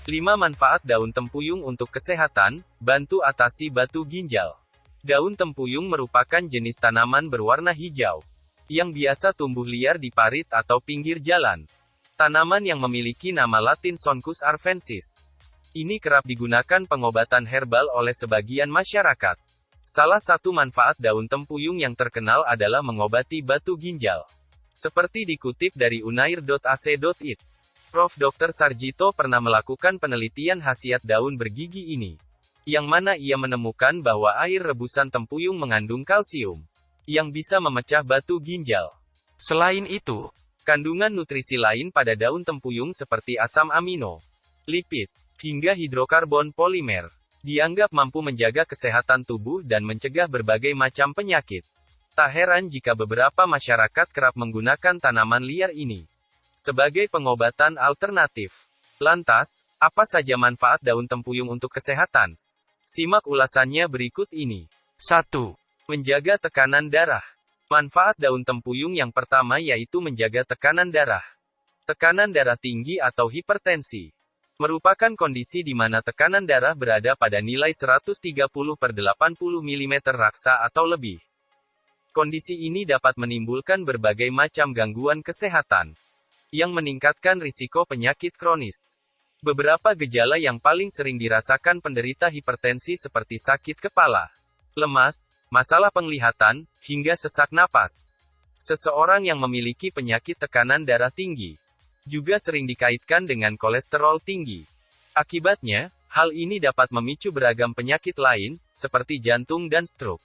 5 manfaat daun tempuyung untuk kesehatan, bantu atasi batu ginjal. Daun tempuyung merupakan jenis tanaman berwarna hijau, yang biasa tumbuh liar di parit atau pinggir jalan. Tanaman yang memiliki nama latin Sonchus arvensis. Ini kerap digunakan pengobatan herbal oleh sebagian masyarakat. Salah satu manfaat daun tempuyung yang terkenal adalah mengobati batu ginjal. Seperti dikutip dari unair.ac.id, Prof. Dr. Sarjito pernah melakukan penelitian khasiat daun bergigi ini, yang mana ia menemukan bahwa air rebusan tempuyung mengandung kalsium, yang bisa memecah batu ginjal. Selain itu, kandungan nutrisi lain pada daun tempuyung seperti asam amino, lipid, hingga hidrokarbon polimer, dianggap mampu menjaga kesehatan tubuh dan mencegah berbagai macam penyakit. Tak heran jika beberapa masyarakat kerap menggunakan tanaman liar ini sebagai pengobatan alternatif. Lantas, apa saja manfaat daun tempuyung untuk kesehatan? Simak ulasannya berikut ini. 1. Menjaga tekanan darah. Manfaat daun tempuyung yang pertama yaitu menjaga tekanan darah. Tekanan darah tinggi atau hipertensi merupakan kondisi di mana tekanan darah berada pada nilai 130/80 mm raksa atau lebih. Kondisi ini dapat menimbulkan berbagai macam gangguan kesehatan, yang meningkatkan risiko penyakit kronis. Beberapa gejala yang paling sering dirasakan penderita hipertensi seperti sakit kepala, lemas, masalah penglihatan, hingga sesak napas. Seseorang yang memiliki penyakit tekanan darah tinggi juga sering dikaitkan dengan kolesterol tinggi. Akibatnya, hal ini dapat memicu beragam penyakit lain, seperti jantung dan stroke.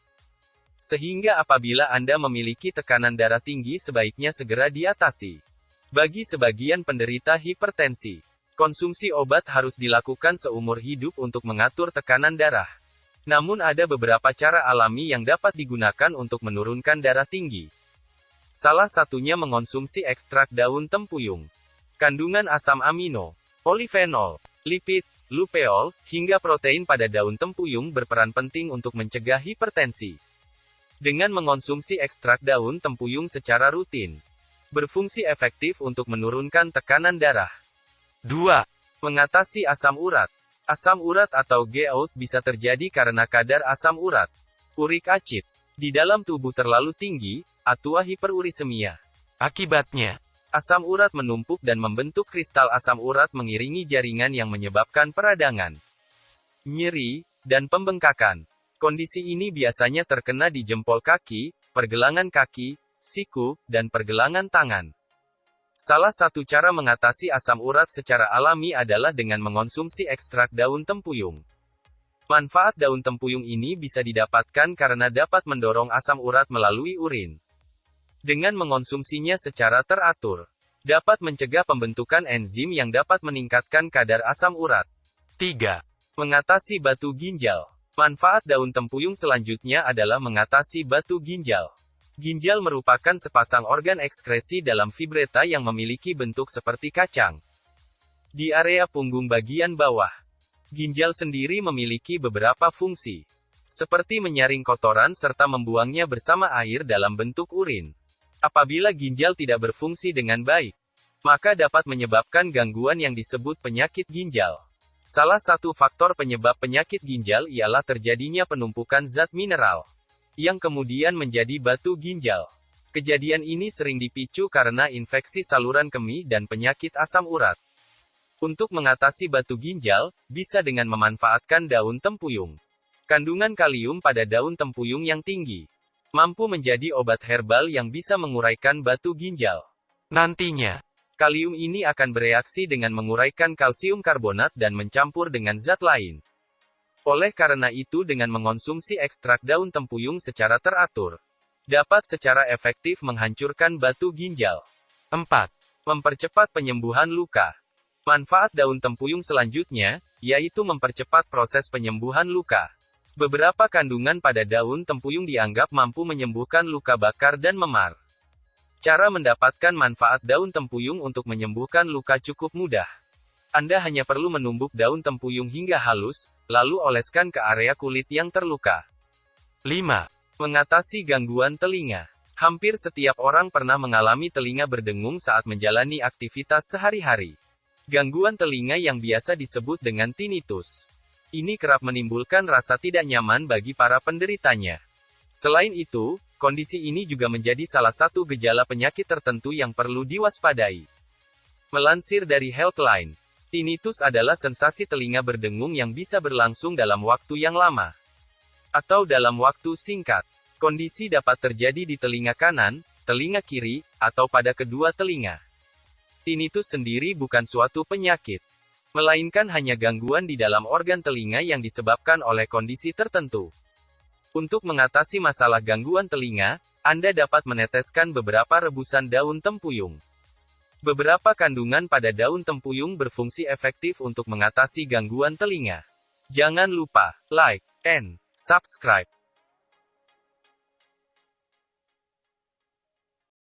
Sehingga apabila Anda memiliki tekanan darah tinggi sebaiknya segera diatasi. Bagi sebagian penderita hipertensi, konsumsi obat harus dilakukan seumur hidup untuk mengatur tekanan darah. Namun ada beberapa cara alami yang dapat digunakan untuk menurunkan darah tinggi. Salah satunya mengonsumsi ekstrak daun tempuyung. Kandungan asam amino, polifenol, lipid, lupeol, hingga protein pada daun tempuyung berperan penting untuk mencegah hipertensi. Dengan mengonsumsi ekstrak daun tempuyung secara rutin, berfungsi efektif untuk menurunkan tekanan darah. 2. Mengatasi asam urat. Asam urat atau gout bisa terjadi karena kadar asam urat, uric acid, di dalam tubuh terlalu tinggi, atau hiperurisemia. Akibatnya, asam urat menumpuk dan membentuk kristal asam urat mengiringi jaringan yang menyebabkan peradangan, nyeri, dan pembengkakan. Kondisi ini biasanya terkena di jempol kaki, pergelangan kaki, siku, dan pergelangan tangan. Salah satu cara mengatasi asam urat secara alami adalah dengan mengonsumsi ekstrak daun tempuyung. Manfaat daun tempuyung ini bisa didapatkan karena dapat mendorong asam urat melalui urin. Dengan mengonsumsinya secara teratur, dapat mencegah pembentukan enzim yang dapat meningkatkan kadar asam urat. 3. Mengatasi batu ginjal. Manfaat daun tempuyung selanjutnya adalah mengatasi batu ginjal. Ginjal merupakan sepasang organ ekskresi dalam vibreta yang memiliki bentuk seperti kacang. Di area punggung bagian bawah, ginjal sendiri memiliki beberapa fungsi, seperti menyaring kotoran serta membuangnya bersama air dalam bentuk urin. Apabila ginjal tidak berfungsi dengan baik, maka dapat menyebabkan gangguan yang disebut penyakit ginjal. Salah satu faktor penyebab penyakit ginjal ialah terjadinya penumpukan zat mineral, yang kemudian menjadi batu ginjal. Kejadian ini sering dipicu karena infeksi saluran kemih dan penyakit asam urat. Untuk mengatasi batu ginjal, bisa dengan memanfaatkan daun tempuyung. Kandungan kalium pada daun tempuyung yang tinggi mampu menjadi obat herbal yang bisa menguraikan batu ginjal. Nantinya, kalium ini akan bereaksi dengan menguraikan kalsium karbonat dan mencampur dengan zat lain. Oleh karena itu dengan mengonsumsi ekstrak daun tempuyung secara teratur, dapat secara efektif menghancurkan batu ginjal. 4. Mempercepat penyembuhan luka. Manfaat daun tempuyung selanjutnya, yaitu mempercepat proses penyembuhan luka. Beberapa kandungan pada daun tempuyung dianggap mampu menyembuhkan luka bakar dan memar. Cara mendapatkan manfaat daun tempuyung untuk menyembuhkan luka cukup mudah. Anda hanya perlu menumbuk daun tempuyung hingga halus, lalu oleskan ke area kulit yang terluka. 5. Mengatasi gangguan telinga. Hampir setiap orang pernah mengalami telinga berdengung saat menjalani aktivitas sehari-hari. Gangguan telinga yang biasa disebut dengan tinnitus. Ini kerap menimbulkan rasa tidak nyaman bagi para penderitanya. Selain itu, kondisi ini juga menjadi salah satu gejala penyakit tertentu yang perlu diwaspadai. Melansir dari Healthline, tinnitus adalah sensasi telinga berdengung yang bisa berlangsung dalam waktu yang lama atau dalam waktu singkat. Kondisi dapat terjadi di telinga kanan, telinga kiri, atau pada kedua telinga. Tinnitus sendiri bukan suatu penyakit, melainkan hanya gangguan di dalam organ telinga yang disebabkan oleh kondisi tertentu. Untuk mengatasi masalah gangguan telinga, Anda dapat meneteskan beberapa rebusan daun tempuyung. Beberapa kandungan pada daun tempuyung berfungsi efektif untuk mengatasi gangguan telinga. Jangan lupa like and subscribe